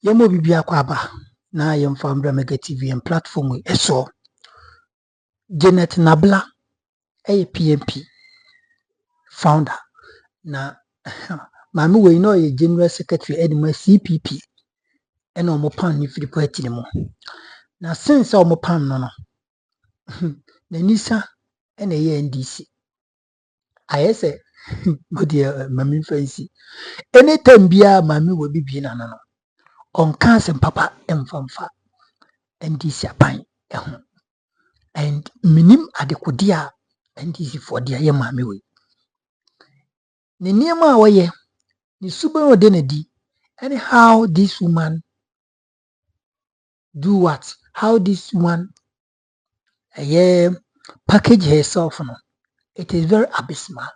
Yemo bibia kwa aba na yemfa mbra Mega TV and platform eso Janet Nabla PNP founder na mami we no ye general secretary edema CPP ena omo pan ni firi party ne mo na since omo pan no na nisa ena ye NDC ayese good mami fancy anytime bia mami we bibi na no on cancer papa emfamfa NDC apan ehun and minim adekodia NDC for dia ye mami we ni niema awoye ni suban ode na di and how this woman do what, how this woman package herself no, it is very abysmal.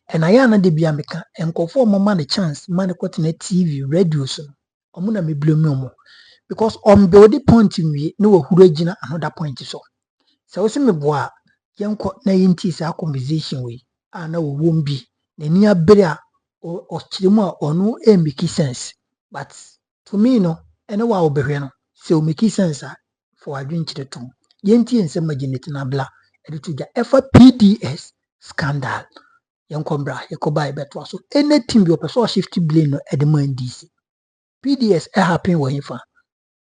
And I na de bia meka enkofo mo man a chance man kwat na TV radio so omo na me blame omo because on build point we no wahuru agina another point so we me boa yenko na yinti sa conversation we na wo wombi na ni abere a o chirimu a ono e make sense but to me no ene wa obehwe no so make sense for adwenchire tom yenti ensem Janet Nabla edutuja efa PDS scandal yankombra yakoba beto so anything be person shift blame no edema DC PDS happen when fa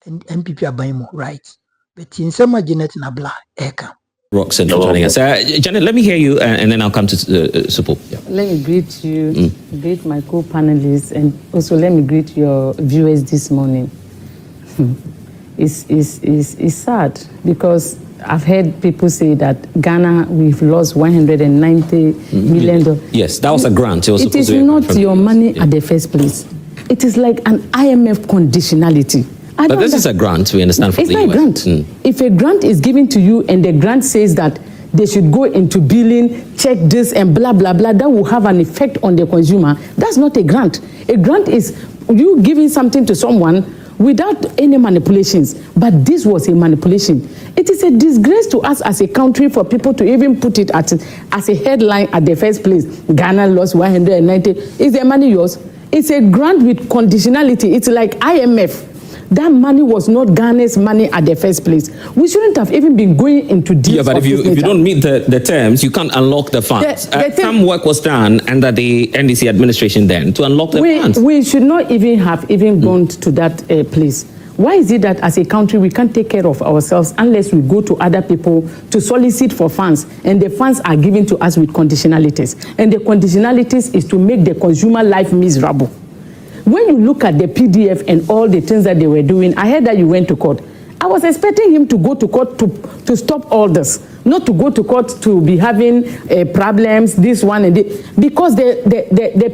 NPP abaimo right but ensem Janet Nabla eka Rock Central joining us. Janet, let me hear you and then I'll come to Supo. Yeah. Let me greet you, greet my co-panelists, and also let me greet your viewers this morning. It's sad because I've heard people say that Ghana, we've lost $190 million. Yes, that was a grant. It is not your money at the first place. It is like an IMF conditionality. But this is a grant, we understand from it's the not US. A grant. If a grant is given to you and the grant says that they should go into billing, check this and blah, blah, blah, that will have an effect on the consumer, that's not a grant. A grant is you giving something to someone without any manipulations. But this was a manipulation. It is a disgrace to us as a country for people to even put it as a headline at the first place. Ghana lost 190. Is the money yours? It's a grant with conditionality. It's like IMF. That money was not Ghana's money at the first place. We shouldn't have even been going into deals. Yeah, but if you don't meet the terms, you can't unlock the funds. Some work was done under the NDC administration then to unlock the funds. We should not even have gone to that place. Why is it that as a country we can't take care of ourselves unless we go to other people to solicit for funds, and the funds are given to us with conditionalities, and the conditionalities is to make the consumer life miserable. When you look at the PDF and all the things that they were doing, I heard that you went to court. I was expecting him to go to court to stop all this, not to go to court to be having problems, this one and this. Because the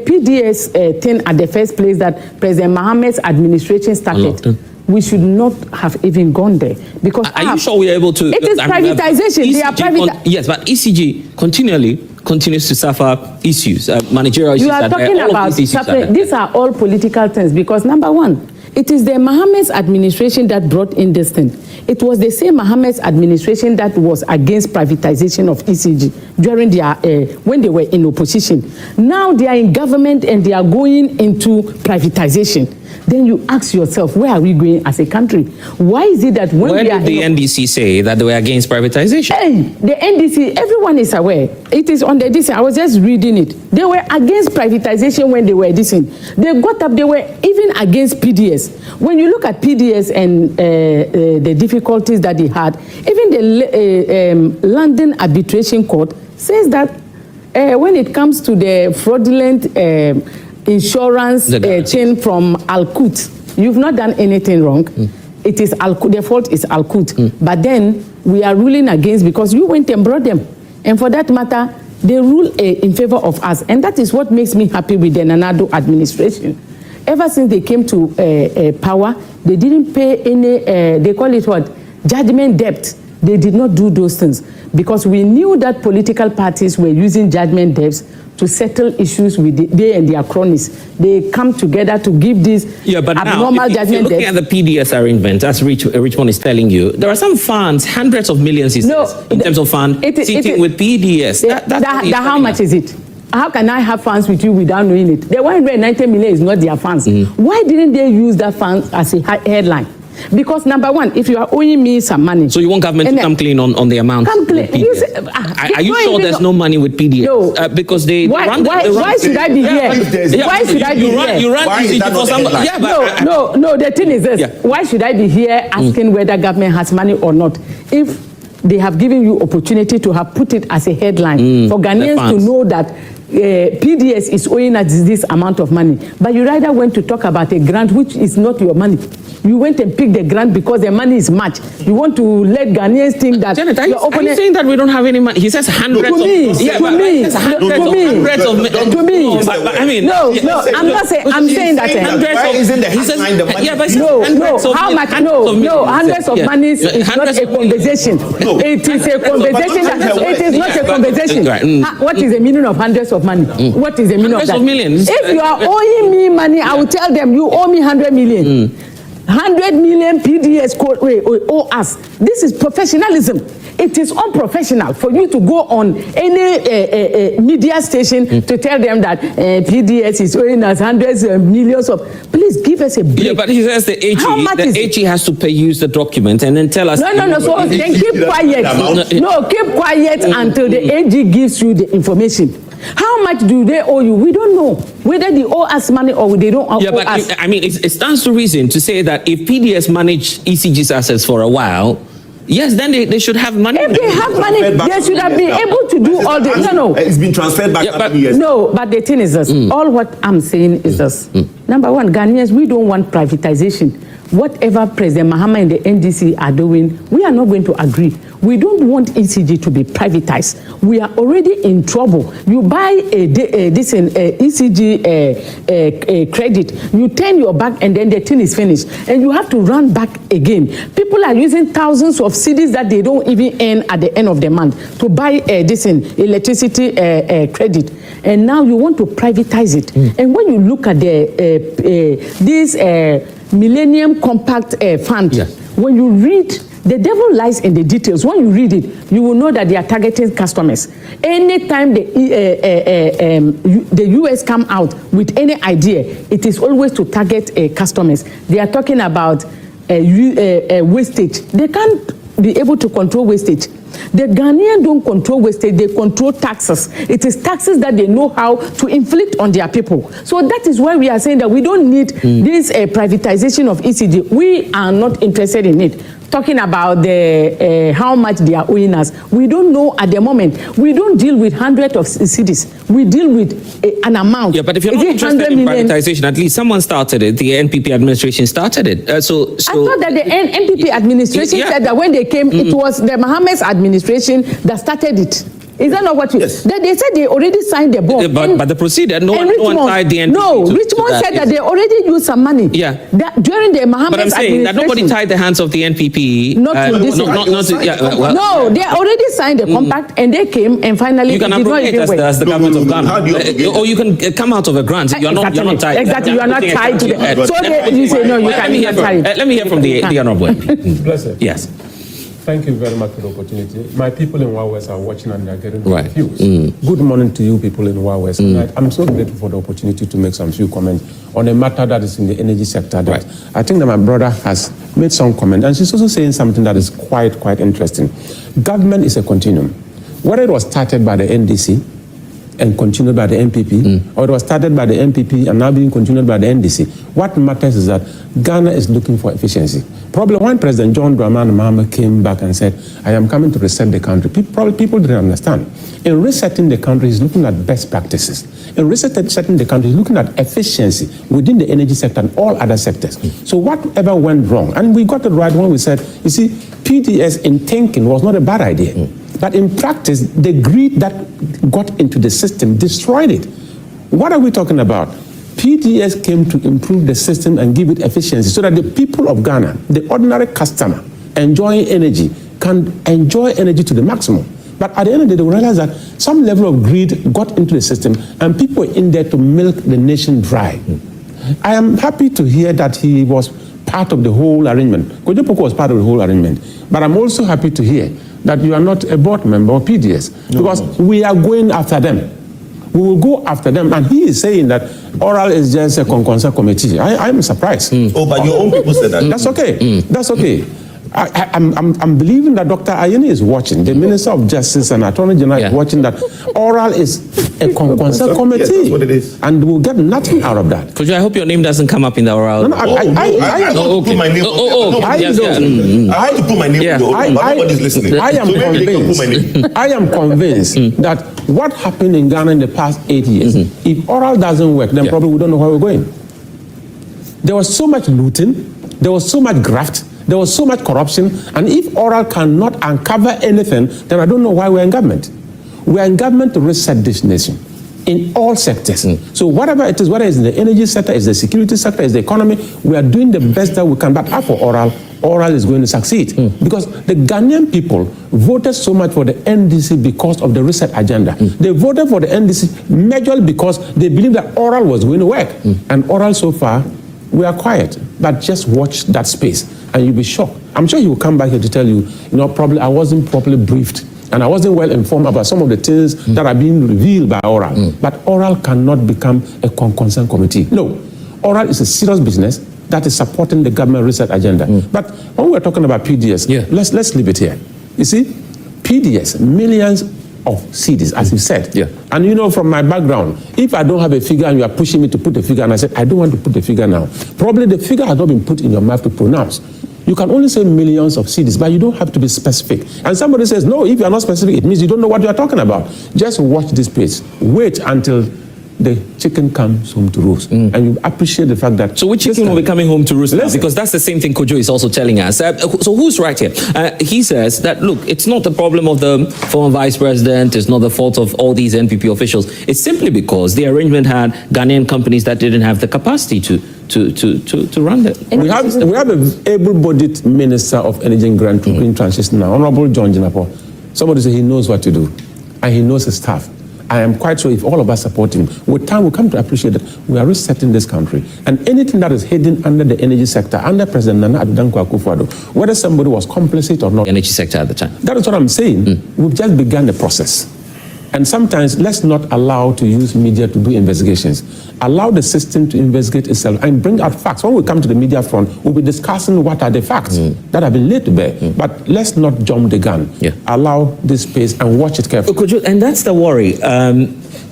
PDS thing at the first place that President Mohammed's administration started, we should not have even gone there. Because are you sure we are able to? It is privatization. They are private. Yes, but ECG continues to suffer issues, managerial issues. You are talking about these are all political things because number one, it is the Mohammed's administration that brought in this thing. It was the same Mohammed's administration that was against privatization of ECG during their when they were in opposition. Now they are in government and they are going into privatization. Then you ask yourself, where are we going as a country? Why is it that when did the NDC say that they were against privatization? Hey, the NDC, everyone is aware. It is on the DC. I was just reading it. They were against privatization when they were dissing. They got up, they were even against PDS. When you look at PDS and the difficulties that they had, even the London Arbitration Court says that when it comes to the fraudulent insurance chain from Al-Qut, you've not done anything wrong. It is Al-Qut, the fault is Al-Qut. But then we are ruling against because you went and brought them. And for that matter, they rule in favor of us. And that is what makes me happy with the Nanado administration. Ever since they came to power, they didn't pay any, they call it what? Judgment debt. They did not do those things because we knew that political parties were using judgment debts to settle issues with they and their cronies. They come together to give these abnormal judgment debts. If you're looking at the PDS arrangement, as Richmond is telling you, there are some funds, hundreds of millions in terms of funds, sitting with PDS. How much is it? how can I have funds with you without knowing it? The 190 million is not their funds. Why didn't they use that fund as a headline? Because number one, if you are owing me some money, so you want government to come clean on the amount. Come clean. Are you sure there's no money with PDS? No, because they why should I be here? Why should I be here? You run ECG for some. Yeah, but no. The thing is this: why should I be here asking whether government has money or not? If they have given you opportunity to have put it as a headline for Ghanaians to know that PDS is owing us this amount of money, but you rather went to talk about a grant which is not your money. You went and picked the grant because the money is much. You want to let Ghanaians think that Janet, are you saying that we don't have any money? He says hundreds of millions. To me. I mean, no, I'm not saying. I'm saying that hundreds of money is not a conversation. It is a conversation. It is not a conversation. What is the meaning of hundreds of money? What is the meaning of that? Millions. If you are owing me money, I will tell them you owe me 100 million. 100 million PDS owe us. This is professionalism. It is unprofessional for you to go on any media station to tell them that PDS is owing us hundreds of millions of. Please give us a break. Yeah, but he says the HE has to pay use the document and then tell us. No. So then keep quiet. No, keep quiet until the AG gives you the information. How much do they owe you? We don't know whether they owe us money or they don't owe us. I mean, it stands to reason to say that if PDS manage ECG's assets for a while, yes, then they should have money. If they have money, they should have been able to do all the. No. It's been transferred back. No, but the thing is this. All what I'm saying is this. Number one, Ghanaians, we don't want privatization. Whatever President Mahama and the NDC are doing, we are not going to agree. We don't want ECG to be privatized. We are already in trouble. You buy this ECG credit, you turn your back and then the thing is finished. And you have to run back again. People are using thousands of cedis that they don't even earn at the end of the month to buy this electricity credit. And now you want to privatize it. And when you look at this Millennium Compact Fund, when you read, the devil lies in the details. When you read it, you will know that they are targeting customers. Anytime the US come out with any idea, it is always to target customers. They are talking about wastage. They can't be able to control wastage. The Ghanaians don't control wastage, they control taxes. It is taxes that they know how to inflict on their people. So that is why we are saying that we don't need this privatization of ECG. We are not interested in it. Talking about the how much they are owing us, we don't know at the moment. We don't deal with hundreds of cities. We deal with an amount. Yeah, but if you're not interested in privatization, at least someone started it. The NPP administration started it. So I thought that the NPP administration said that when they came, it was the Mohammed's administration that started it. Is that not what you... Yes. They said they already signed the bond. But the procedure, no one tied the NPP No, Richmond said that they already used some money. Yeah. During the Mohammed's administration. But I'm saying that nobody tied the hands of the NPP. Not to this No, they already signed the compact and they came and finally... You can appropriate as the government of Ghana. Or you can come out of a grant. You're not tied. Exactly, you are not tied to the... So you say, no, you can't tie it. Let me hear from the Honorable. Bless Yes. Thank you very much for the opportunity. My people in Wawes are watching and they're getting confused. Good morning to you people in Wawes. I'm so grateful for the opportunity to make some few comments on a matter that is in the energy sector. That I think that my brother has made some comment, and she's also saying something that is quite interesting. Government is a continuum. Whether it was started by the NDC and continued by the NPP, or it was started by the NPP and now being continued by the NDC. What matters is that Ghana is looking for efficiency. Probably when President John Dramani Mahama came back and said, I am coming to reset the country, people didn't understand. In resetting the country, he's looking at best practices. In resetting the country, he's looking at efficiency within the energy sector and all other sectors. So whatever went wrong, and we got it right when we said, you see, PDS in thinking was not a bad idea. But in practice, the greed that got into the system destroyed it. What are we talking about? PDS came to improve the system and give it efficiency so that the people of Ghana, the ordinary customer, enjoying energy, can enjoy energy to the maximum. But at the end of the day, they realize that some level of greed got into the system and people were in there to milk the nation dry. I am happy to hear that he was part of the whole arrangement. Kojo Poko was part of the whole arrangement. But I'm also happy to hear that you are not a board member of PDS, because we are going after them. we will go after them. And he is saying that oral is just a concerned committee. I'm surprised. Oh, but your own people said that. That's okay. That's okay. I'm believing that Dr. Ayeni is watching, the Minister of Justice and Attorney General is watching that oral is a concerned committee. Yes, that's what it is. And we'll get nothing out of that. Could you, I hope your name doesn't come up in the oral. No, I want to put my name. I want to put my name. Nobody's listening. I am convinced that what happened in Ghana in the past 8 years, if oral doesn't work, then probably we don't know where we're going. There was so much looting, there was so much graft, there was so much corruption, and if oral cannot uncover anything, then I don't know why we're in government. We're in government to reset this nation in all sectors. So whatever it is, whether it's in the energy sector, it's the security sector, it's the economy, we are doing the best that we can. But for oral is going to succeed. Because the Ghanaian people voted so much for the NDC because of the reset agenda. They voted for the NDC majorly because they believed that oral was going to work. And oral so far, we are quiet. But just watch that space and you'll be shocked. I'm sure he will come back here to tell you, probably I wasn't properly briefed and I wasn't well informed about some of the things that are being revealed by oral. But oral cannot become a concerned committee. No, oral is a serious business that is supporting the government research agenda. But when we're talking about PDS, let's leave it here. You see, PDS, millions of CDs, as you said. And from my background, if I don't have a figure and you are pushing me to put a figure, and I said, I don't want to put the figure now, probably the figure has not been put in your mouth to pronounce. You can only say millions of CDs, but you don't have to be specific. And somebody says, no, if you are not specific, it means you don't know what you are talking about. Just watch this space. Wait until the chicken comes home to roost. And you appreciate the fact that... So which chicken will be coming home to roost now? Because that's the same thing Kojo is also telling us. So who's right here? He says that, look, it's not the problem of the former vice president, it's not the fault of all these NPP officials. It's simply because the arrangement had Ghanaian companies that didn't have the capacity to run it. We have an able-bodied Minister of Energy and Green Transition now, Honorable John Jinapo. Somebody said he knows what to do, and he knows his staff. I am quite sure if all of us support him, with time we'll come to appreciate that we are resetting this country. And anything that is hidden under the energy sector, under President Nana Addo Dankwa Akufo-Addo, whether somebody was complicit or not. Energy sector at the time. That is what I'm saying. We've just begun the process. And sometimes let's not allow to use media to do investigations. Allow the system to investigate itself and bring out facts. When we come to the media front, we'll be discussing what are the facts that have been laid to bear. But let's not jump the gun. Allow this space and watch it carefully. And that's the worry.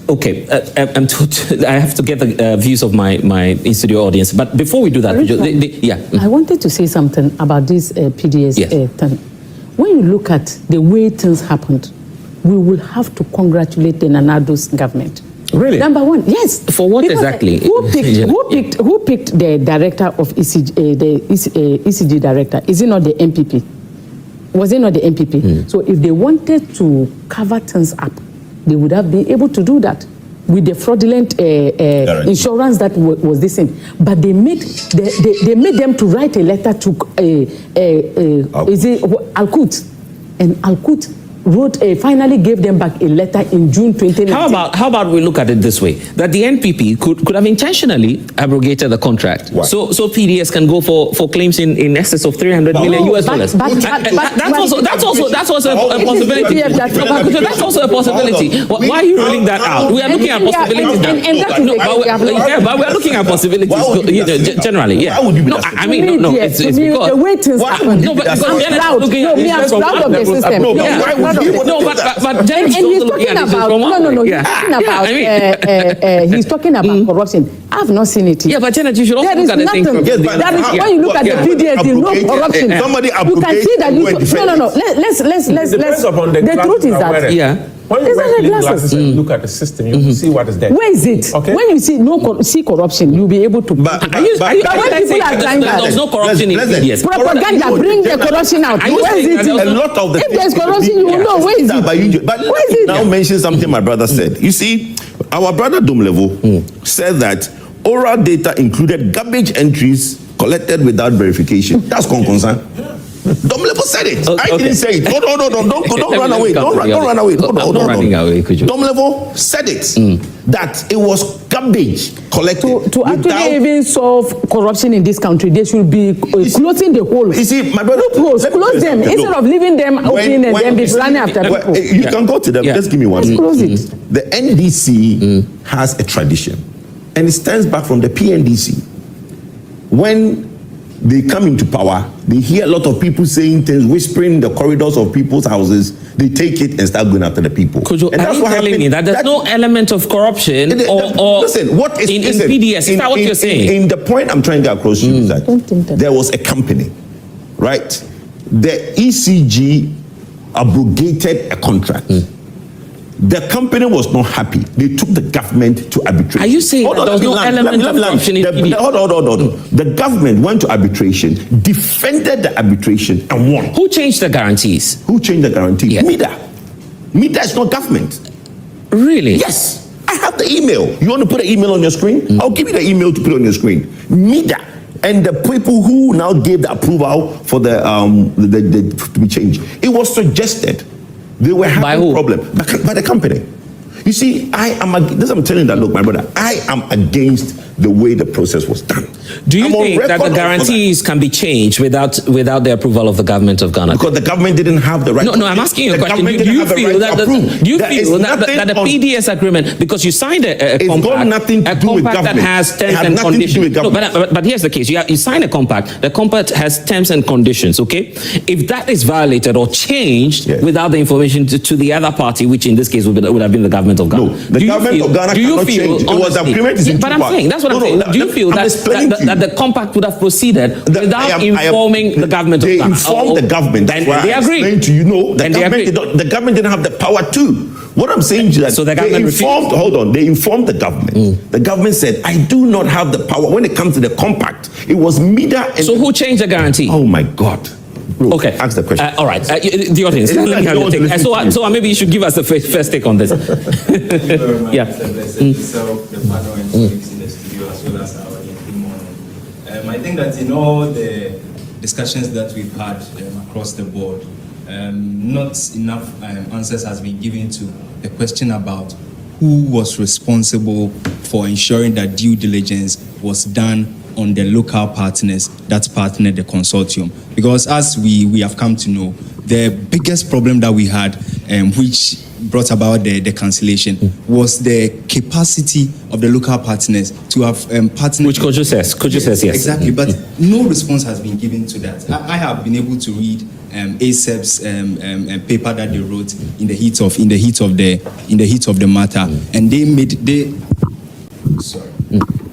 Okay, I have to get the views of my in-studio audience. But before we do that, I wanted to say something about this PDS thing. When you look at the way things happened, we will have to congratulate the Nana Addo's government. Really? Number one, yes. For what exactly? Who picked the director of ECG, the ECG director? Is it not the NPP? Was it not the NPP? So if they wanted to cover things up, they would have been able to do that with the fraudulent insurance that was this thing. But they made them to write a letter to Al-Qut, and Al-Qut finally gave them back a letter in June 2019. How about we look at it this way, that the NPP could have intentionally abrogated the contract. What? So PDS can go for claims in excess of $300 million US dollars. That's also a possibility. That's also a possibility. Why are you ruling that out? We are looking at possibilities now. But we are looking at possibilities generally. Why would you be it's because the way things happen. No, but I'm proud. I'm proud of the system. But James and he's talking about he's talking about corruption. I've not seen it. Yeah, but Janet, you should also look at the thing. When you look at the PDS, there's no corruption. You can see that. Let's. The truth is that. When you wear glasses and look at the system, you will see what is there. Where is it? Okay. When you see corruption, you'll be able to. But when people are trying that, there's no corruption in PDS. Propaganda bring the corruption out. Where is it? A lot of the if there's corruption, you will know where is it. But where is it? Now mention something my brother said. You see, our brother Domlevo said that oral data included garbage entries collected without verification. That's concern. Domlevo Domlevel said it. Okay. I didn't say it. Don't run away. Don't run away. Domlevel said it. That it was garbage collected. To actually even solve corruption in this country, they should be closing the hole. You see, my brother, close them instead of leaving them open and then be running after people. You can go to them. Just give me one. Close it. The NDC has a tradition, and it stands back from the PNDC. When they come into power, they hear a lot of people saying things, whispering in the corridors of people's houses. They take it and start going after the people. And that's what telling me that there's no element of corruption or listen, what is in PDS? Is that what you're saying? In the point I'm trying to get across to you is that there was a company, right? The ECG abrogated a contract. The company was not happy. They took the government to arbitration. Are you saying that there was no element of corruption in PDS? Hold on. The government went to arbitration, defended the arbitration, and won. Who changed the guarantees? Who changed the guarantee? Yes. MIDA is not government. Really? Yes. I have the email. You want to put an email on your screen? I'll give you the email to put on your screen. MIDA and the people who now gave the approval for the to be changed. It was suggested. They were having a problem by the company. You see, I'm telling you that, look, my brother, I am against the way the process was done. Do you think that the guarantees can be changed without the approval of the government of Ghana? Because the government didn't have the right. No, I'm asking you a question. Do you feel that the PDS agreement, because you signed a compact that has terms and conditions. No, but here's the case. You sign a compact. The compact has terms and conditions. Okay, if that is violated or changed without the information to the other party, which in this case would have been the government of Ghana. No, the government of Ghana cannot change. It was the agreement. But I'm saying that's what I'm saying. Do you feel that the compact would have proceeded without informing the government of Ghana? They informed the government. Then they agreed. To the government didn't have the power to. What I'm saying is that so the government informed. Hold on, they informed the government. The government said, "I do not have the power." When it comes to the compact, it was MIDA. And so who changed the guarantee? Oh my God. Bro, okay, ask the question. All right, the audience. Let me have your take. So maybe you should give us the first take on this. Thank you very much, Mr. Blessed. So the panel and colleagues in the studio, as well as our good morning. I think that in all the discussions that we've had across the board, not enough answers has been given to the question about who was responsible for ensuring that due diligence was done on the local partners that partnered the consortium. Because as we have come to know, the biggest problem that we had, which brought about the cancellation, was the capacity of the local partners to have partnered. Which Kojo says yes. Exactly, but no response has been given to that. I have been able to read ASEP's paper that they wrote in the heat of the matter, and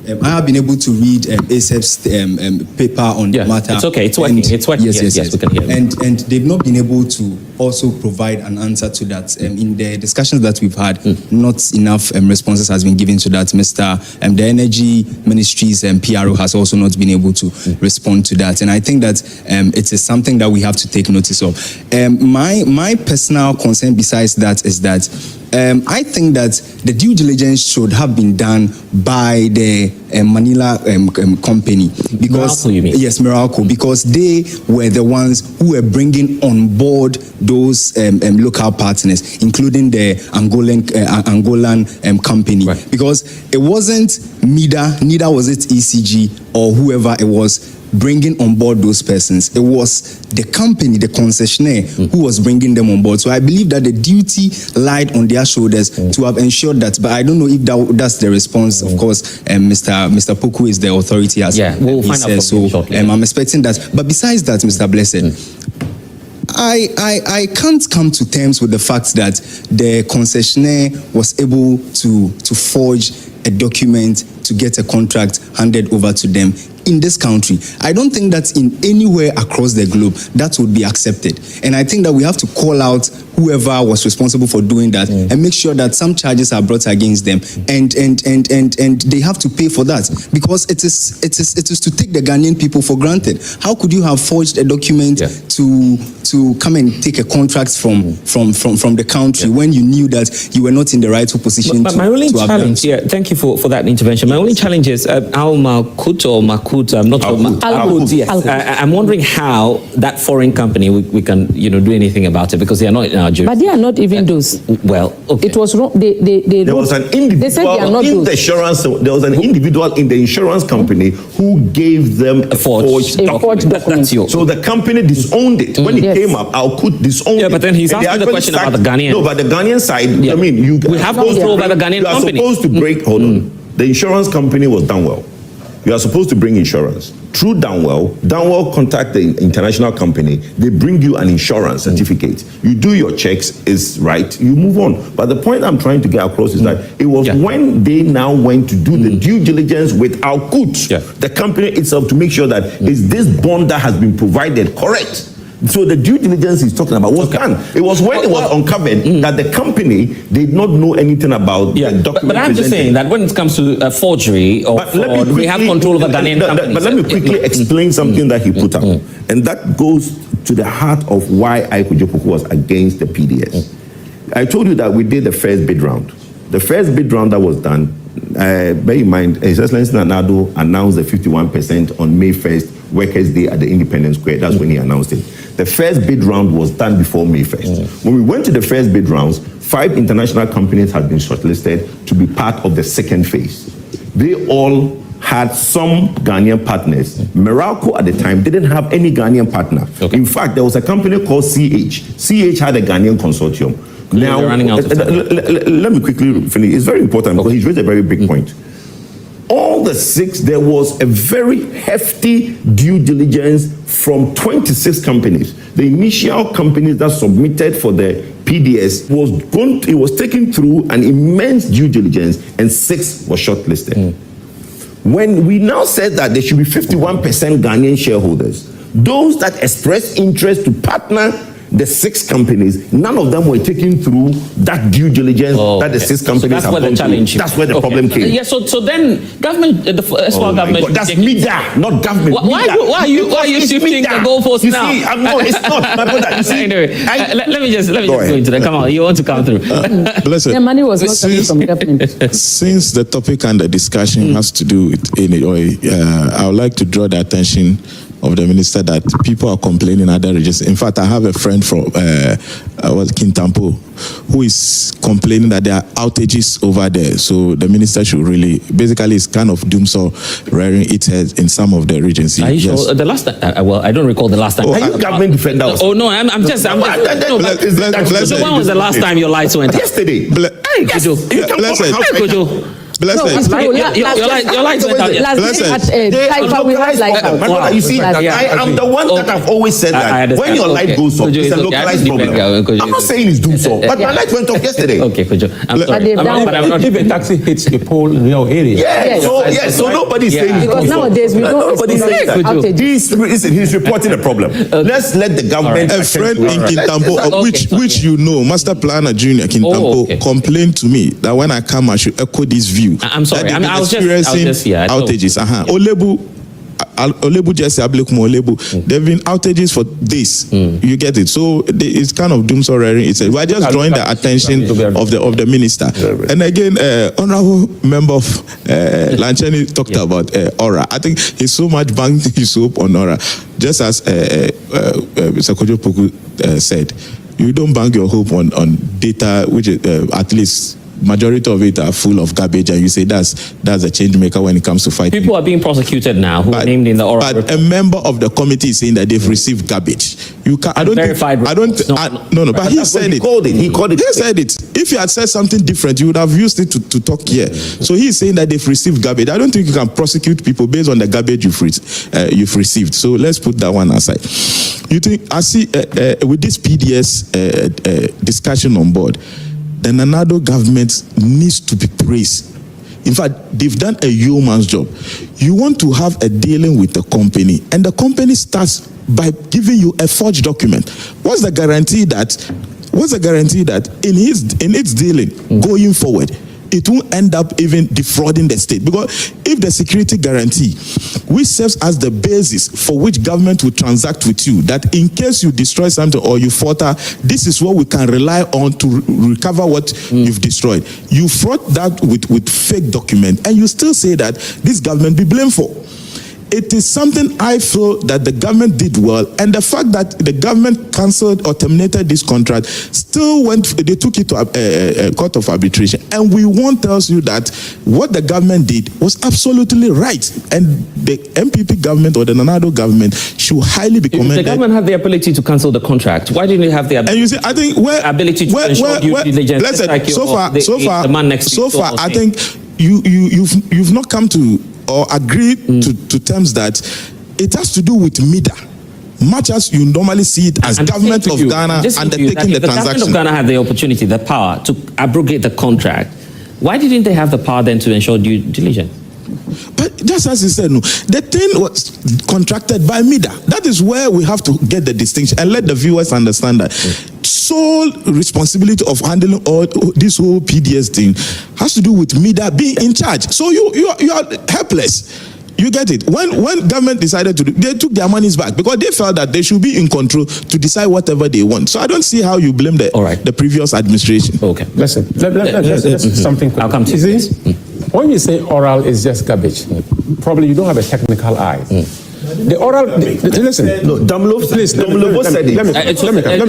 I have been able to read ASEP's paper on the matter. It's okay. It's working. It's working. Yes, we can hear. And they've not been able to also provide an answer to that. In the discussions that we've had, not enough responses has been given to that. The Energy Ministry's PRO has also not been able to respond to that. And I think that it is something that we have to take notice of. My personal concern besides that is that I think that the due diligence should have been done by the Manila company, because Meralco, you mean? Yes, Meralco, because they were the ones who were bringing on board those local partners, including the Angolan company, right. Because it wasn't MIDA, neither was it ECG or whoever it was bringing on board those persons. It was the company, the concessionaire, who was bringing them on board. So I believe that the duty lied on their shoulders to have ensured that. But I don't know if that's the response. Of course, Mr. Poku is the authority, as we'll find out so shortly. I'm expecting that. But besides that, Mr. Blessed, I can't come to terms with the fact that the concessionaire was able to forge a document to get a contract handed over to them in this country. I don't think that in anywhere across the globe that would be accepted. And I think that we have to call out whoever was responsible for doing that and make sure that some charges are brought against them, and they have to pay for that, because it is to take the Ghanaian people for granted. How could you have forged a document to come and take a contract from the country when you knew that you were not in the rightful position? But my only challenge, thank you for that intervention. My only challenge is Al-Makut or Makut, I'm not sure. Al-Makut, yes. I'm wondering how that foreign company, we can do anything about it, because they are not in our jurisdiction. But they are not even those. Well, okay. It was wrong. There was an individual. They said they are not those. There was an individual in the insurance company who gave them a forged document. So the company disowned it. When it came up, Al-Makut disowned it. Yeah, but then he's asking the question about the Ghanaian. No, but the Ghanaian side, I mean, we have control by the Ghanaian company. You are supposed to break, hold on. The insurance company was done well. You are supposed to bring insurance. Through Downwell contact the international company. They bring you an insurance certificate. You do your checks, is right, you move on. But the point I'm trying to get across is that it was when they now went to do the due diligence with Al-Makut, the company itself, to make sure that is this bond that has been provided correct? So the due diligence he's talking about was done. It was when it was uncovered that the company did not know anything about the document. But I'm just saying that when it comes to forgery or fraud, we have control of the Ghanaian companies. But let me quickly explain something that he put up. And that goes to the heart of why Kojo was against the PDS. I told you that we did the first bid round. The first bid round that was done, bear in mind, His Excellency Nado announced the 51% on May 1st, Workers' Day at the Independence Square. That's when he announced it. The first bid round was done before May 1st. When we went to the first bid rounds, 5 international companies had been shortlisted to be part of the second phase. They all had some Ghanaian partners. Meralco at the time didn't have any Ghanaian partner. In fact, there was a company called CH. CH had a Ghanaian consortium. Now, let me quickly finish. It's very important because he's raised a very big point. All the 6, there was a very hefty due diligence from 26 companies. The initial companies that submitted for the PDS was taken through an immense due diligence, and 6 were shortlisted. When we now said that there should be 51% Ghanaian shareholders, those that expressed interest to partner the 6 companies, none of them were taken through that due diligence that the 6 companies have gone through. That's where the problem came. Yeah, so then government, the small government. God, that's media, not government. Why are you shifting the goalposts now? You see, no, it's not. My brother, you see, anyway, let me just go into that. Come on, you want to come through? The money was not coming from government. Since the topic and the discussion has to do with I would like to draw the attention of the minister that people are complaining in other regions. In fact, I have a friend from Kintampo who is complaining that there are outages over there. So the minister should really, basically, it's kind of doomsday rearing its head in some of the regions. Are you sure? The last time, well, I don't recall the last time. Are you government defender? Oh no, I'm just. So when was the last time your lights went? Yesterday. Hey, Kojo. Blessed. No, your lights went out. You see, I am the one that have always said that when your light goes off, it's a localized problem. I'm not saying it's doing so, but my light went off yesterday. Okay, Kojo. I'm sorry. If a taxi hits a pole in your area. So nobody's saying because nowadays we don't. Nobody's saying that. He's reporting a problem. Let's let the government. A friend in Kintampo, which you know, Master Planner Junior Kintampo, complained to me that when I come, I should echo this view. I'm sorry. I was just outages. Olebu just they've been outages for this. You get it. So it's kind of doomsday. We're just drawing the attention of the minister. And again, honorable member of Lanchani talked about Aura. I think he's so much banged his hope on Aura. Just as Mr. Kojo Poku said, you don't bank your hope on data which at least majority of it are full of garbage, and you say that's a change maker when it comes to fighting. People are being prosecuted now who are named in the oral report. A member of the committee is saying that they've received garbage. You can But he said it. He said it. If you had said something different, you would have used it to talk here. So he's saying that they've received garbage. I don't think you can prosecute people based on the garbage you've received. So let's put that one aside. You think I see with this PDS discussion on board, the Nanado government needs to be praised. In fact, they've done a yeoman's job. You want to have a dealing with the company, and the company starts by giving you a forged document. What's the guarantee that what's the guarantee that in its dealing going forward, it won't end up even defrauding the state? Because if the security guarantee, which serves as the basis for which government will transact with you, that in case you destroy something or you falter, this is what we can rely on to recover what you've destroyed. You fraud that with fake document, and you still say that this government be blamed for. It is something I feel that the government did well, and the fact that the government cancelled or terminated this contract still they took it to a court of arbitration, and we won't tell you that what the government did was absolutely right, and the NPP government or the Nanado government should highly be commended. If the government had the ability to cancel the contract, why didn't it have the ability? And you see, I think ability to ensure due diligence? Let's say, like so far, I think you've not come to or agreed to terms that it has to do with MIDA, much as you normally see it as government of Ghana undertaking the transaction. The government of Ghana had the opportunity, the power to abrogate the contract. Why didn't they have the power then to ensure due diligence? But just as you said, no, the thing was contracted by MIDA. That is where we have to get the distinction and let the viewers understand that sole responsibility of handling all this whole PDS thing has to do with MIDA being in charge. So you are helpless. You get it? When government decided to do, they took their monies back because they felt that they should be in control to decide whatever they want. So I don't see how you blame the previous administration. Okay, listen. Let's something quick. I'll come to this. When you say oral is just garbage, probably you don't have a technical eye. The oral, listen. No, Damlo said it.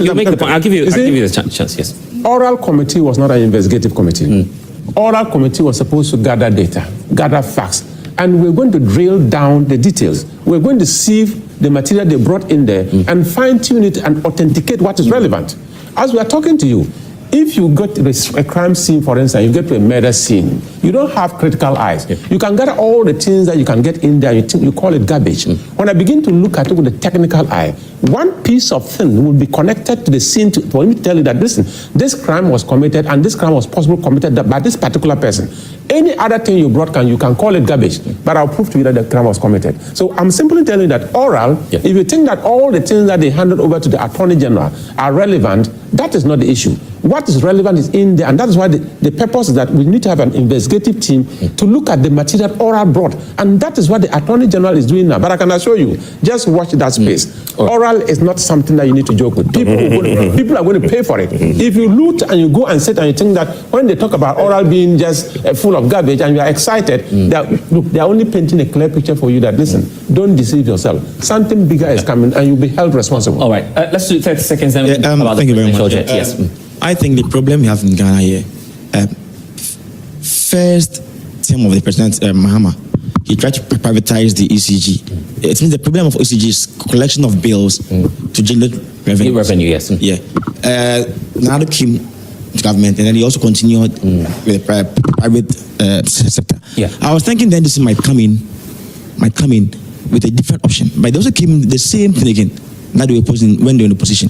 You make the point. I'll give you the chance. Yes. Oral committee was not an investigative committee. Oral committee was supposed to gather data, gather facts, and we're going to drill down the details. We're going to sieve the material they brought in there and fine-tune it and authenticate what is relevant. As we are talking to you, if you go to a crime scene, for instance, you get to a murder scene, you don't have critical eyes. You can gather all the things that you can get in there, you call it garbage. When I begin to look at it with a technical eye, one piece of thing will be connected to the scene for me to tell you that, listen, this crime was committed and this crime was possibly committed by this particular person. Any other thing you brought, you can call it garbage, but I'll prove to you that the crime was committed. So I'm simply telling you that oral, if you think that all the things that they handed over to the Attorney General are relevant, that is not the issue. What is relevant is in there, and that is why the purpose is that we need to have an investigative team to look at the material oral brought, and that is what the Attorney General is doing now. But I can assure you, just watch that space. Oral is not something that you need to joke with. People are going to pay for it. If you loot and you go and sit and you think that when they talk about oral being just full of garbage and you are excited, they are only painting a clear picture for you that, listen, don't deceive yourself. Something bigger is coming and you'll be held responsible. All right, let's do 30 seconds. Then thank you very much. Yes. I think the problem we have in Ghana here, first term of the President Mahama, he tried to privatize the ECG. It means the problem of ECG is collection of bills to generate revenue. Revenue, yes. Yeah. Now came to government, and then he also continued with the private sector. Yeah. I was thinking then this might come in with a different option, but they also came the same thing again. Now they were opposing when they were in opposition.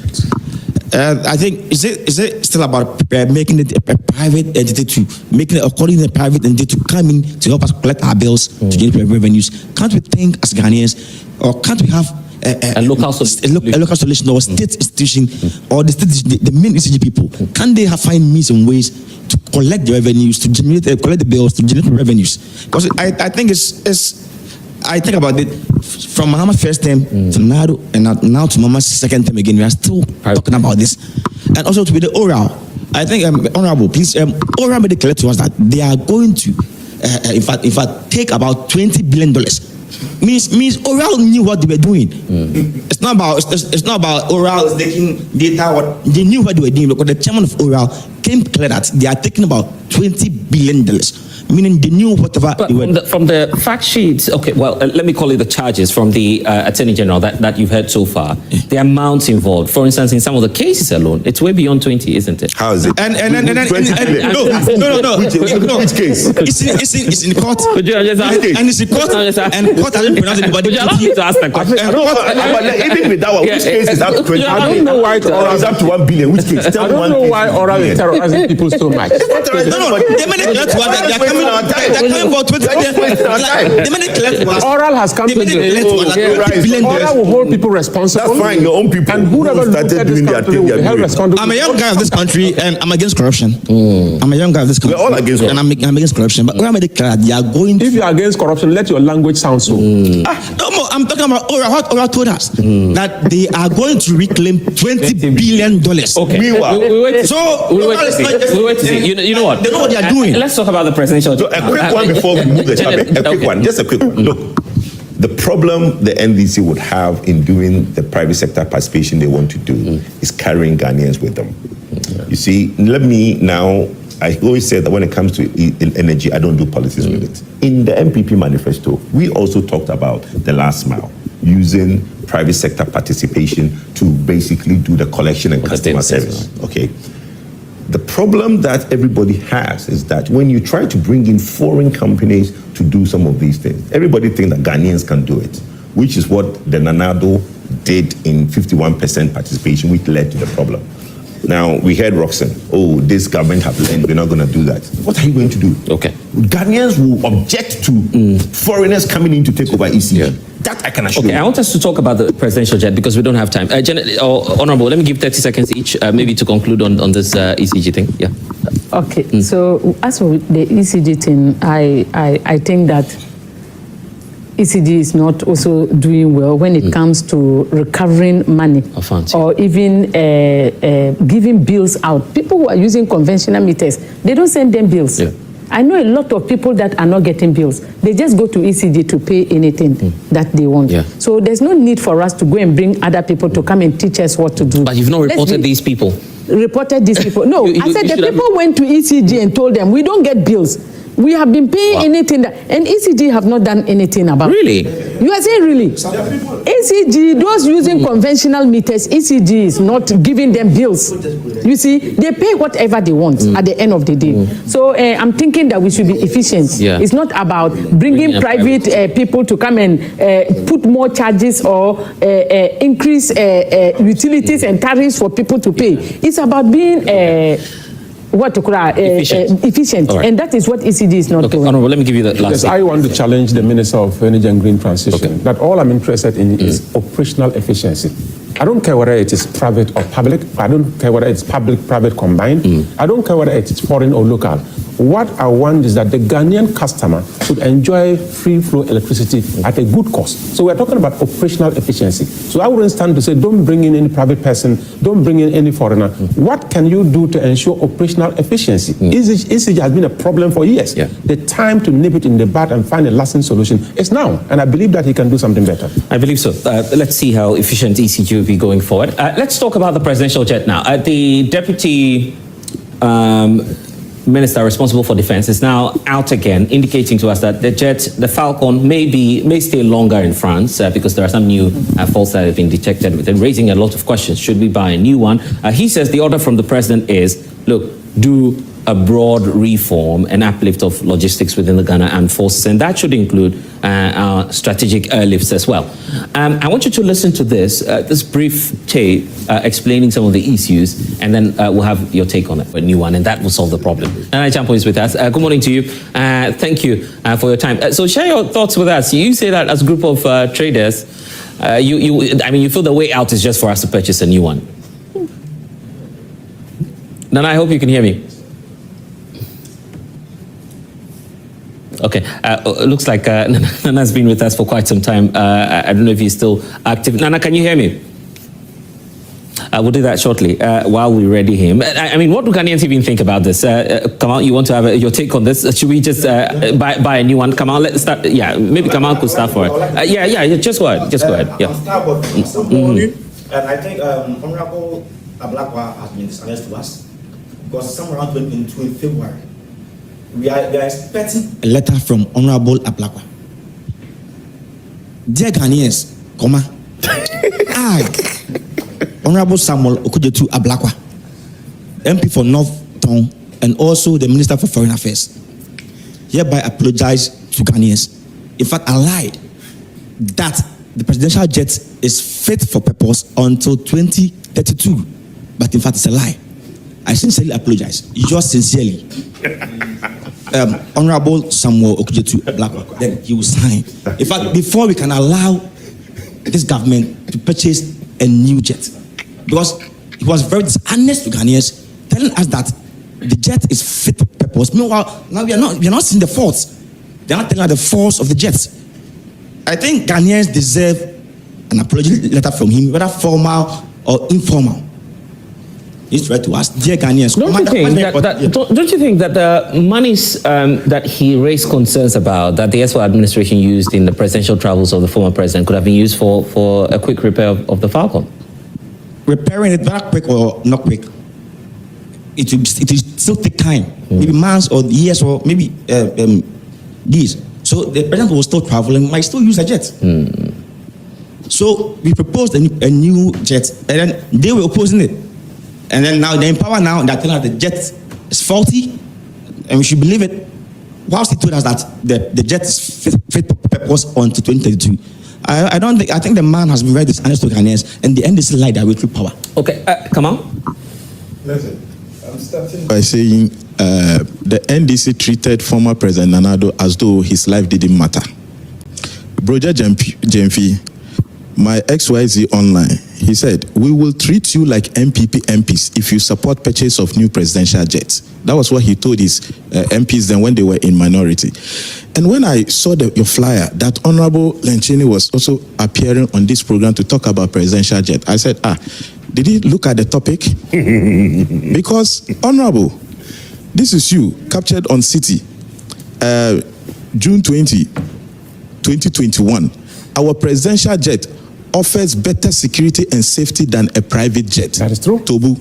I think is it still about making it a private entity to making it according to the private entity to come in to help us collect our bills to generate revenues? Can't we think as Ghanaians, or can't we have a local solution or state institution or the main ECG people? Can they find means and ways to collect the revenues, to generate collect the bills, to generate revenues? Because I think I think about it from Mahama's first term to now to Mama's second term again. We are still talking about this, and also to be the oral. I think honorable, please, oral made it clear to us that they are going to, in fact, take about $20 billion. Means oral knew what they were doing. It's not about oral taking data. They knew what they were doing because the chairman of oral came clear that they are taking about $20 billion. Meaning they knew whatever. But from the fact sheets, okay, well, let me call it the charges from the Attorney General that you've heard so far, the amounts involved. For instance, in some of the cases alone, it's way beyond 20, isn't it? How is it? No. Which case? It's in court. And it's in court. And court hasn't pronounced anybody. Would you allow me to ask that question? Even with that one, which case is up to 20? I don't know why oral is up to 1 billion. Which case? I don't know why oral is terrorizing people so much. No, they made it clear to us that they are coming Oral has come to the Oral will hold people responsible. That's fine, your own people. And whoever started doing their thing, will be held responsible. I'm a young guy of this country and I'm against corruption. I'm a young guy of this country. We're all against corruption. And I'm against corruption. But they are going. If you are against corruption, let your language sound so. No more. I'm talking about what Oral told us that they are going to reclaim $20 billion. Okay. Meanwhile, We wait to see. You know what? They know what they are doing. Let's talk about the presidential. so a quick one before we move the topic. A quick one, just a quick one. Look, the problem the NDC would have in doing the private sector participation they want to do is carrying Ghanaians with them. You see, let me now. I always say that when it comes to energy, I don't do politics with it. In the NPP manifesto, we also talked about the last mile, using private sector participation to basically do the collection and customer service. Okay. The problem that everybody has is that when you try to bring in foreign companies to do some of these things, everybody thinks that Ghanaians can do it, which is what the Nanado did in 51% participation, which led to the problem. Now, we heard Roxanne, this government have learned, we're not going to do that. What are you going to do? Okay. Ghanaians will object to foreigners coming in to take over ECG. Yeah. That I can assure you. I want us to talk about the presidential jet because we don't have time. Janet, Honorable, let me give 30 seconds each, maybe to conclude on this ECG thing. Yeah. Okay. So as for the ECG thing, I think that ECG is not also doing well when it comes to recovering money or even giving bills out. People who are using conventional meters, they don't send them bills. Yeah. I know a lot of people that are not getting bills. They just go to ECG to pay anything that they want. Yeah. So there's no need for us to go and bring other people to come and teach us what to do. But you've not reported these people. Reported these people. No, I said the people went to ECG and told them, we don't get bills. We have been paying anything, and ECG have not done anything about it. Really? You are saying really? ECG, those using conventional meters, ECG is not giving them bills. You see, they pay whatever they want at the end of the day. So I'm thinking that we should be efficient. Yeah. It's not about bringing private people to come and put more charges or increase utilities and tariffs for people to pay. It's about being efficient. Right. And that is what ECG is not doing. Honorable, let me give you the last thing. I want to challenge the Minister of Energy and Green Transition that all I'm interested in is operational efficiency. I don't care whether it is private or public. I don't care whether it's public-private combined. I don't care whether it is foreign or local. What I want is that the Ghanaian customer should enjoy free-flow electricity at a good cost. So we're talking about operational efficiency. So I wouldn't stand to say, don't bring in any private person, don't bring in any foreigner. What can you do to ensure operational efficiency? ECG has been a problem for years. Yeah. The time to nip it in the bud and find a lasting solution is now. And I believe that he can do something better. I believe so. Let's see how efficient ECG will be going forward. Let's talk about the presidential jet now. The deputy minister responsible for defense is now out again, indicating to us that the jet, the Falcon, may stay longer in France because there are some new faults that have been detected with it, raising a lot of questions. Should we buy a new one? He says the order from the president is, look, do a broad reform and uplift of logistics within the Ghana Armed Forces, and that should include our strategic airlifts as well. I want you to listen to this brief tape explaining some of the issues, and then we'll have your take on it, a new one, and that will solve the problem. Nana Champo is with us. Good morning to you. Thank you for your time. So share your thoughts with us. You say that as a group of traders, you feel the way out is just for us to purchase a new one. Nana, I hope you can hear me. Okay, looks like Nana's been with us for quite some time. I don't know if he's still active. Nana, can you hear me? We'll do that shortly while we ready him. What do Ghanaians even think about this? Kamal, you want to have your take on this? Should we just buy a new one? Kamal, let's start. Yeah, maybe Kamal could start for it. Just go ahead. Yeah. And I think Honorable Ablakwa has been dishonest to us because somewhere around in February, we are expecting a letter from Honorable Ablakwa. Dear Ghanaians, I, Honorable Samuel Okujetu Ablakwa, MP for North Town, and also the Minister for Foreign Affairs, hereby apologize to Ghanaians. In fact, I lied that the presidential jet is fit for purpose until 2032, but in fact, it's a lie. I sincerely apologize. Yours sincerely. Honorable Samuel Okudzeto Ablakwa, then he will sign. In fact, before we can allow this government to purchase a new jet, because he was very dishonest to Ghanaians, telling us that the jet is fit for purpose. Meanwhile, now we are not seeing the faults. They are not telling us the faults of the jets. I think Ghanaians deserve an apology letter from him, whether formal or informal. He's trying to ask, dear Ghanaians, don't you think that the monies that he raised concerns about, that the SY administration used in the presidential travels of the former president, could have been used for a quick repair of the Falcon? Repairing it, whether quick or not quick, it will still take time, maybe months or years or maybe days. So the president was still traveling, might still use a jet. So we proposed a new jet, and then they were opposing it. And then now they're in power now, they're telling us the jet is faulty, and we should believe it. Whilst he told us that the jet is fit for purpose until 2032. I think the man has been very dishonest to Ghanaians, and the NDC lied their way through power. Okay, come on. Listen, I'm starting by saying the NDC treated former President Nana as though his life didn't matter. Broja Jemfi, my XYZ online, he said, we will treat you like NPP MPs if you support purchase of new presidential jets. That was what he told his MPs then when they were in minority. And when I saw your flyer, that Honorable Lenchini was also appearing on this program to talk about presidential jet, I said, did he look at the topic? Because, Honorable, this is you, captured on City, June 20, 2021. Our presidential jet offers better security and safety than a private jet. That is true. Tobu.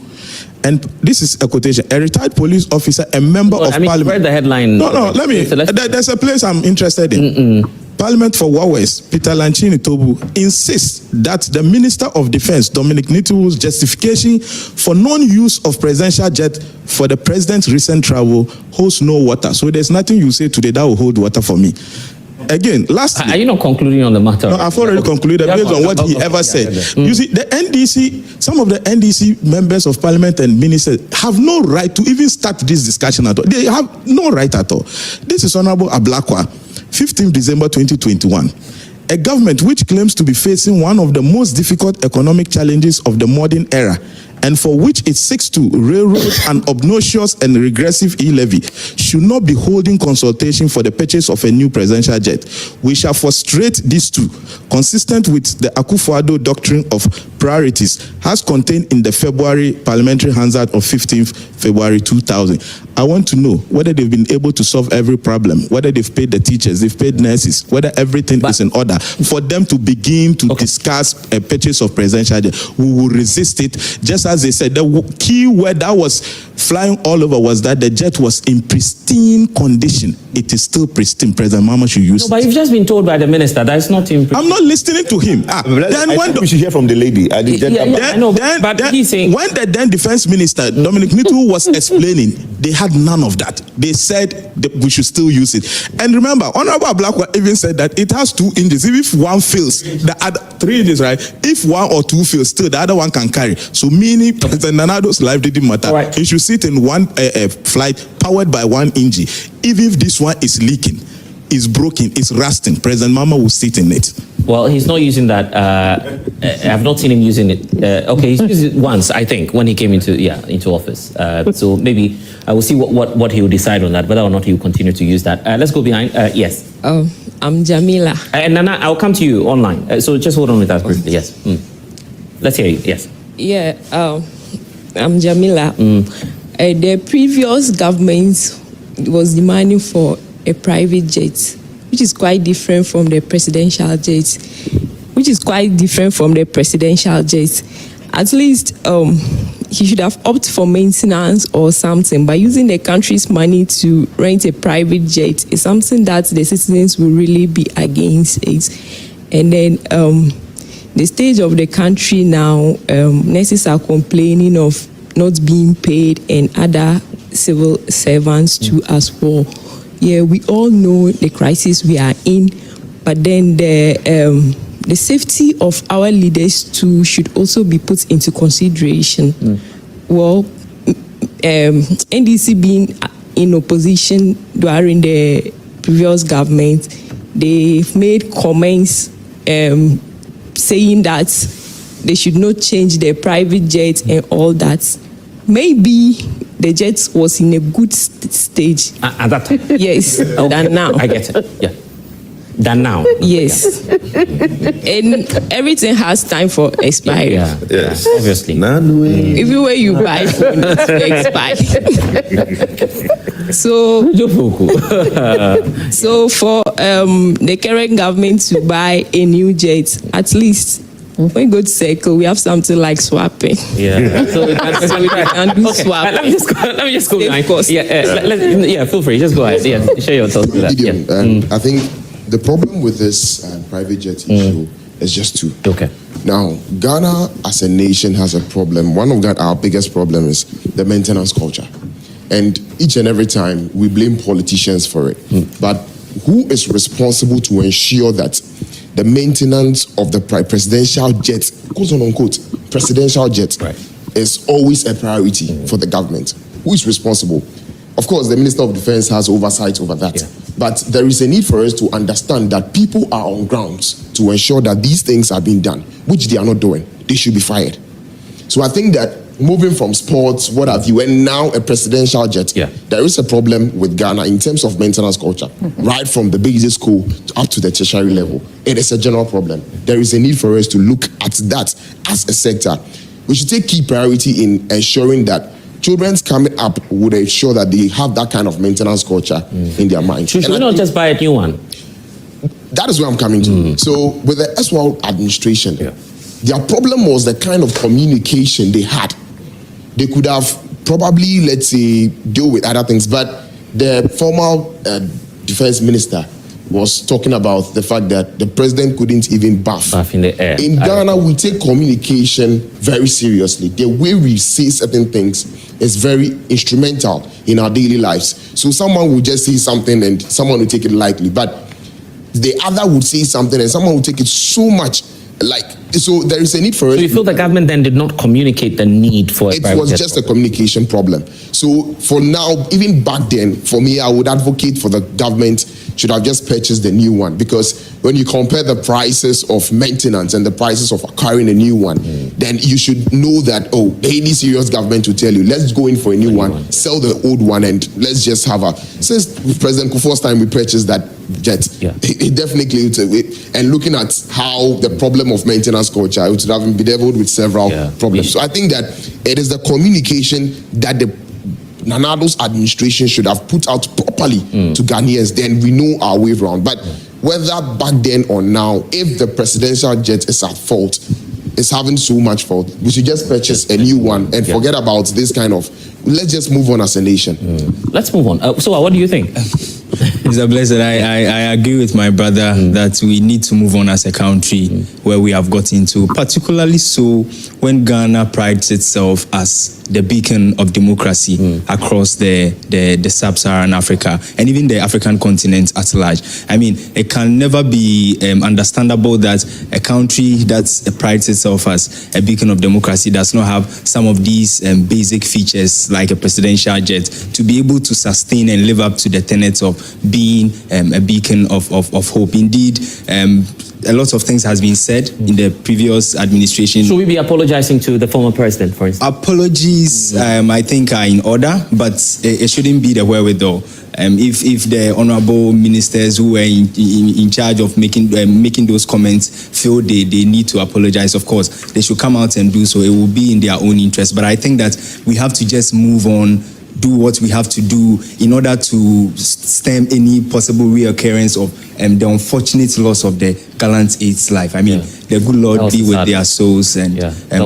And this is a quotation. A retired police officer, a member of Parliament. Read the headline. No, let me. There's a place I'm interested in. Parliament for Wawes, Peter Lanchini Tobu, insists that the Minister of Defense, Dominic Nitu's justification for non-use of presidential jet for the president's recent travel holds no water. So there's nothing you say today that will hold water for me. Again, lastly... Are you not concluding on the matter? No, I've already concluded based on what he ever said. You see, the NDC, some of the NDC members of Parliament and ministers have no right to even start this discussion at all. They have no right at all. This is Honorable Ablakwa, 15th December 2021. A government which claims to be facing one of the most difficult economic challenges of the modern era, and for which it seeks to railroad an obnoxious and regressive e-levy, should not be holding consultation for the purchase of a new presidential jet. We shall frustrate these two, consistent with the Akufo-Addo doctrine of priorities, as contained in the February Parliamentary Hansard of 15th February 2000. I want to know whether they've been able to solve every problem, whether they've paid the teachers, they've paid nurses, whether everything is in order for them to begin to discuss a purchase of presidential jet. We will resist it, just as they said. The key word that was flying all over was that the jet was in pristine condition. It is still pristine. President Mama should use it. But you've just been told by the minister that it's not in pristine. I'm not listening to him. Then when we should hear from the lady. I know, but he's saying... When the then defense minister, Dominic Nitu, was explaining, they had none of that. They said that we should still use it. And remember, Honorable Ablakwa even said that it has 2 engines. If one fails, the other 3 engines, right? If 1 or 2 fails, still the other one can carry. So meaning President Nanado's life didn't matter. Right. He should sit in one flight powered by 1 engine. Even if this one is leaking, is broken, is rusting, President Mama will sit in it. Well, he's not using that. I've not seen him using it. Okay, he's used it once, I think, when he came into office. So maybe I will see what he will decide on that, whether or not he will continue to use that. Let's go behind. Yes. Oh, I'm Jamila. And Nana, I'll come to you online. So just hold on with us briefly. Yes. Let's hear you. Yes. Yeah. I'm Jamila. The previous government was demanding for a private jet, which is quite different from the presidential jet. At least he should have opted for maintenance or something. By using the country's money to rent a private jet is something that the citizens will really be against it. And then the stage of the country now, nurses are complaining of not being paid and other civil servants too as well. Yeah, we all know the crisis we are in, but then the safety of our leaders too should also be put into consideration. Well, NDC being in opposition during the previous government, they've made comments saying that they should not change their private jet and all that. Maybe the jet was in a good stage. At that time? Yes, Okay. than now. I get it, yeah. Than now? Yes. And everything has time for expiry. Yeah, Yes. obviously. Everywhere you buy food, it's expired. So for the current government to buy a new jet, at least when we go to Circle, we have something like swapping. Yeah. So we can do Okay, swapping. Let me just go. Save cost. Yeah, feel free. Just go ahead. Yeah, share your thoughts with that. Gideon, Yeah. I think the problem with this private jet issue is just two. Okay. Now, Ghana as a nation has a problem. One of our biggest problem is the maintenance culture. And each and every time we blame politicians for it. But who is responsible to ensure that the maintenance of the presidential jet, quote unquote, presidential jet, is always a priority for the government? Who is responsible? Of course, the Minister of Defense has oversight over that. But there is a need for us to understand that people are on grounds to ensure that these things are being done, which they are not doing. They should be fired. So I think that moving from sports, what have you, and now a presidential jet, there is a problem with Ghana in terms of maintenance culture, right from the basic school up to the tertiary level. It is a general problem. There is a need for us to look at that as a sector. We should take key priority in ensuring that children's coming up would ensure that they have that kind of maintenance culture in their mind. Should we not just buy a new one? That is where I'm coming to. So with the SWAL administration, their problem was the kind of communication they had. They could have probably, let's say, deal with other things, but the former defense minister was talking about the fact that the president couldn't even bath in the air. In Ghana, we take communication very seriously. The way we say certain things is very instrumental in our daily lives. So someone will just say something and someone will take it lightly, but the other would say something and someone will take it so much. So there is a need for it. So you feel the government then did not communicate the need for it was just a communication problem. So for now, even back then, for me, I would advocate for the government should have just purchased the new one, because when you compare the prices of maintenance and the prices of acquiring a new one, then you should know that, any serious government will tell you, let's go in for a new one, sell the old one, and let's just have since President Kufuor's time we purchased that jet, it definitely, and looking at how the problem of maintenance culture, it would have been bedeviled with several problems. So I think that it is the communication that the Nanado's administration should have put out properly to Ghanaians, then we know our way around. But whether back then or now, if the presidential jet is at fault, is having so much fault, we should just purchase a new one and forget about this kind of, let's just move on as a nation. Let's move on. So what do you think? Mr. Blessed, I agree with my brother that we need to move on as a country where we have got into, particularly so when Ghana prides itself as the beacon of democracy across the sub-Saharan Africa and even the African continent at large. I mean, it can never be understandable that a country that prides itself as a beacon of democracy does not have some of these basic features like a presidential jet to be able to sustain and live up to the tenets of being a beacon of hope. Indeed, a lot of things has been said in the previous administration. Should we be apologizing to the former president, for instance? Apologies, I think, are in order, but it shouldn't be the wherewithal. If the honorable ministers who were in charge of making those comments feel they need to apologize, of course, they should come out and do so. It will be in their own interest. But I think that we have to just move on, do what we have to do in order to stem any possible reoccurrence of the unfortunate loss of the gallant eight's life. I mean, the good Lord be with their souls, and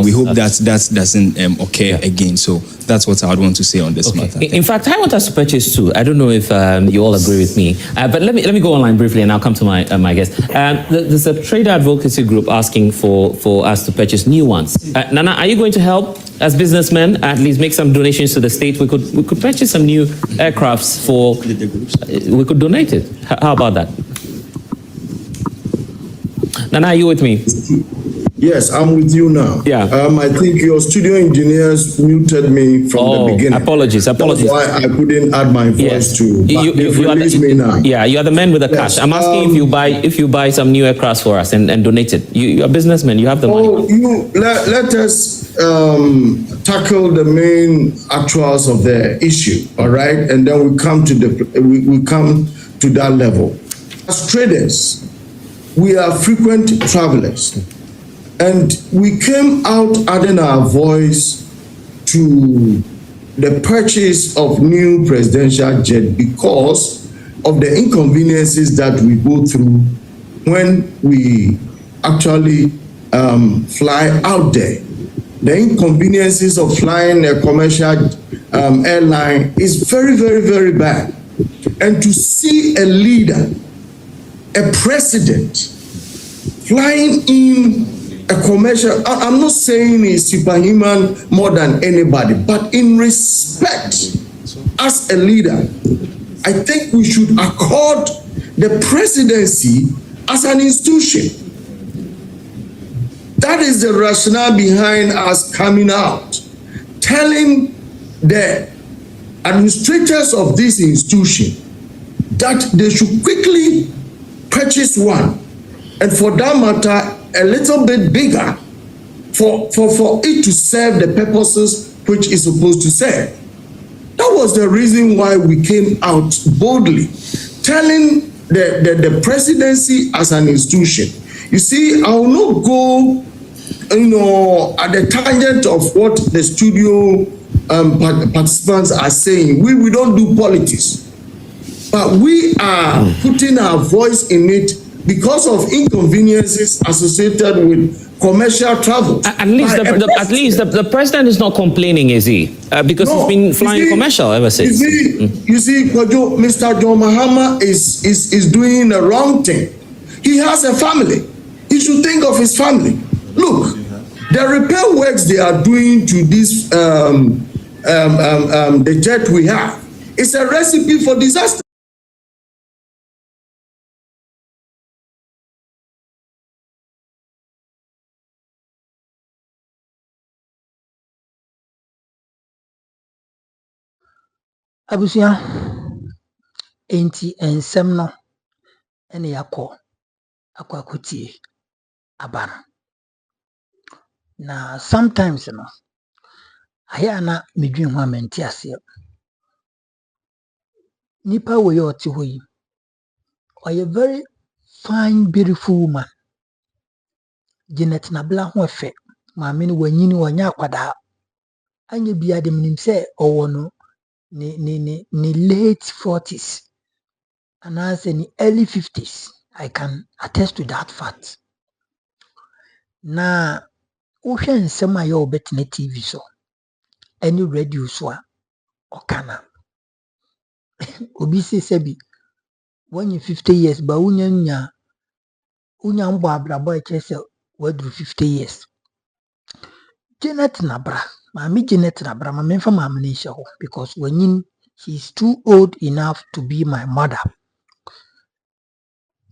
we hope that doesn't occur again. So that's what I would want to say on this matter. In fact, I want us to purchase two. I don't know if you all agree with me, but let me go online briefly, and I'll come to my guest. There's a trade advocacy group asking for us to purchase new ones. Nana, are you going to help as businessmen at least make some donations to the state? We could purchase some new aircrafts for. We could donate it. How about that? Nana, are you with me? Yes, I'm with you now. Yeah. I think your studio engineers muted me from the beginning. Apologies. That's why I couldn't add my voice to. But they've released me now. Yeah, you are the man with the cash. I'm asking if you buy some new aircraft for us and donate it. You're a businessman. You have the money. Let us tackle the main actuals of the issue, all right, and then we come to that level. As traders, we are frequent travelers. And we came out adding our voice to the purchase of new presidential jet because of the inconveniences that we go through when we actually fly out there. The inconveniences of flying a commercial airline is very, very, very bad. And to see a leader, a president, flying in a commercial, I'm not saying he's superhuman more than anybody, but in respect as a leader, I think we should accord the presidency as an institution. That is the rationale behind us coming out, telling the administrators of this institution that they should quickly purchase one, and for that matter, a little bit bigger for it to serve the purposes which it's supposed to serve. That was the reason why we came out boldly, telling the presidency as an institution. You see, I will not go, at the tangent of what the studio participants are saying. We don't do politics, but we are putting our voice in it because of inconveniences associated with commercial travel. At least the president is not complaining, is he? Because he's been flying commercial ever since. You see, Mr. John Mahama is doing the wrong thing. He has a family. He should think of his family. Look, the repair works they are doing to this the jet we have. It's a recipe for disaster. Abusua enti ensem no ene akwakutie abara na sometimes no aya na medwin ho amenti ase nipa we yo te ho yi oye very fine beautiful woman Janet Nabla ho efe maame ni wanyini wanya akwada anya bia de mnim se owo no ni late 40s and as in early 50s. I can attest to that fact. Na uhwe nsem aye obetine TV so any radio so a okana obi se sebi when you 50 years ba unya mbo abrabo e chese wadru 50 years. Janet Nabla, mami Janet Nabla, mami mfa mami ni ho because when she's too old enough to be my mother.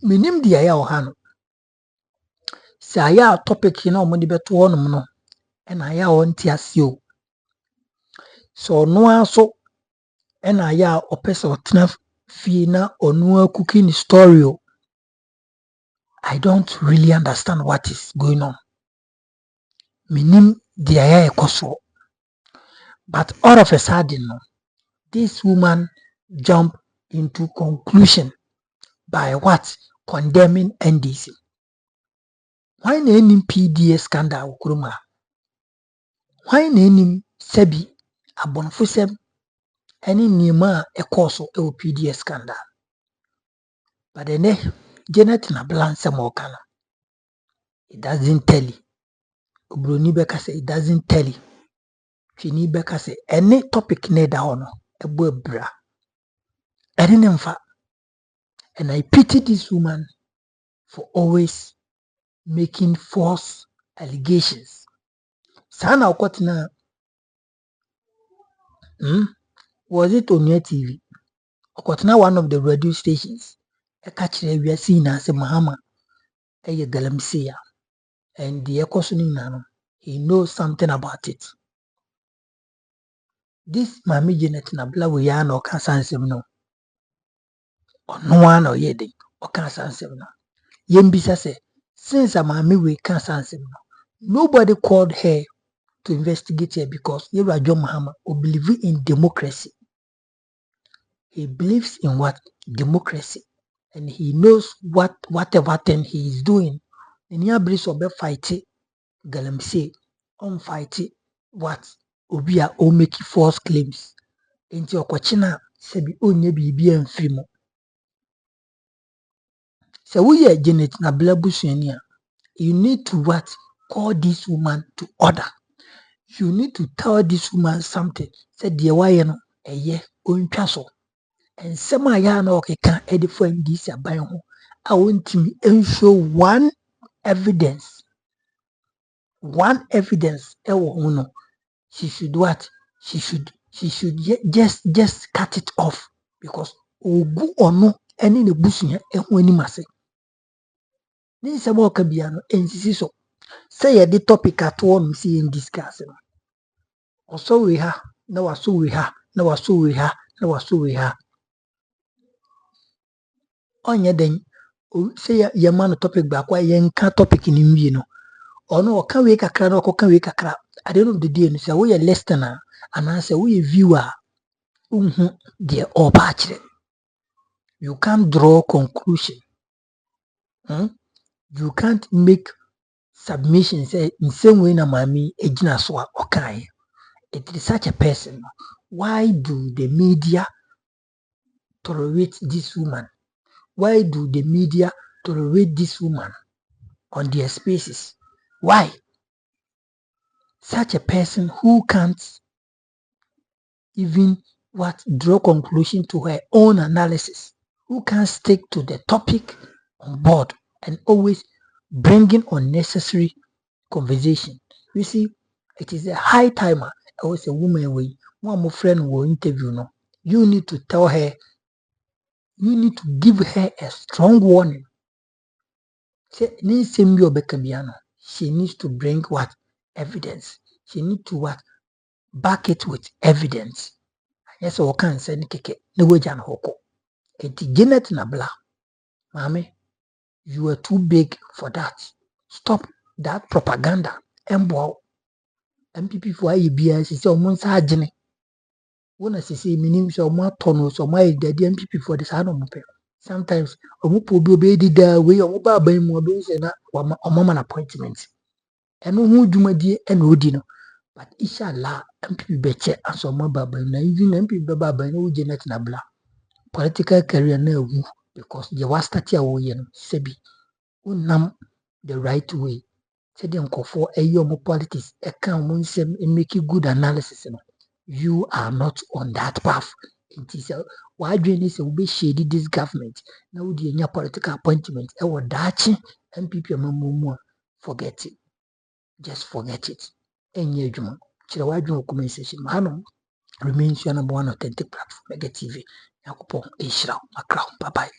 Minim dia ya ohano. Sa ya topic na omudi beto honum no ena ya onti asio. So no aso ena ya opesa otena fi na onu cooking story. I don't really understand what is going on. Minim dia ya ekoso. But all of a sudden, this woman jumped into conclusion by what? Condemning NDC. Why na enim PDS scandal ukuruma? Why na enim sebi abonfusem any nima ekoso e PDS scandal? But then Janet Nabla nsem it doesn't tell you. Obroni beka say it doesn't tell you. Chini beka say any topic ne da ono ebo bra. Nemfa. And I pity this woman for always making false allegations. Sana okwatina was it on your TV? Okwatina one of the radio stations. Ekachire wiasi na se Mahama eye galamseya. and the Ekosunin, he knows something about it. This Mami Janet Nabla we are no cancer no. Or no one or yet or cancer no. Yembisa say, since a Mami we cancer no. Nobody called her to investigate her because Yera John Mahama who believe in democracy. He believes in what? Democracy. And he knows whatever thing he is doing. And he believes obe fight it. Galamsey on fight it. What? Obia o make false claims. Enti okwachina sebi onye bibi enfimo. So we are Janet Nabla Busuania. You need to what? Call this woman to order. You need to tell this woman something. Say dear why no a ye own chaso. And some ya no can edify this aban ho. I want me and show one evidence. One evidence. No. She should what? She should just cut it off because ogu ono any the busunya ehuni mase. Ni sabo kabiano ensisi so. Say ya the topic at one see in discuss. Also we ha, na waso we ha, na waso we ha, na waso we ha. Onye den say ya man topic back why yenka topic ni mwie no. Ono oka we kakra na oka we kakra. At the end of the day, say we a listener and I say we a viewer. Dear or batch. You can't draw conclusion. You can't make submissions in same way na mami ejina so okay. It is such a person. Why do the media tolerate this woman? Why do the media tolerate this woman on their spaces? Why? Such a person who can't even draw conclusion to her own analysis, who can't stick to the topic on board and always bringing unnecessary conversation. You see, it is a high timer. I was a woman way. One more friend will interview no. You need to tell her, you need to give her a strong warning. She needs to bring what? Evidence. She needs to what? Back it with evidence. Yes, I can send keke. No way jan hoko. Eti Janet Nabla, Mami, you are too big for that. Stop that propaganda. Embo NPP for IBS is almost hajine. When I say minim so more tono so my daddy NPP for this ano mope. Sometimes omupo be dida we omuba ban mu be say na omama appointment. Eno hu dwumadi eno odi no. But inshallah NPP beche aso mo baba na even NPP baba na Janet Nabla. Political career na ewu because the was start here wo ye no sebi unam the right way. Say dem for a politics e kan mo nsem make good analysis no. You are not on that path. It is why doing this will be shady this government. Now the new political appointment e wo dachi NPP amamumu forget it. Just forget it. Enye adwuma. Kire wa adwuma conversation manom remains your number one authentic platform Mega TV. Yakupon Ishra Macron. Bye bye.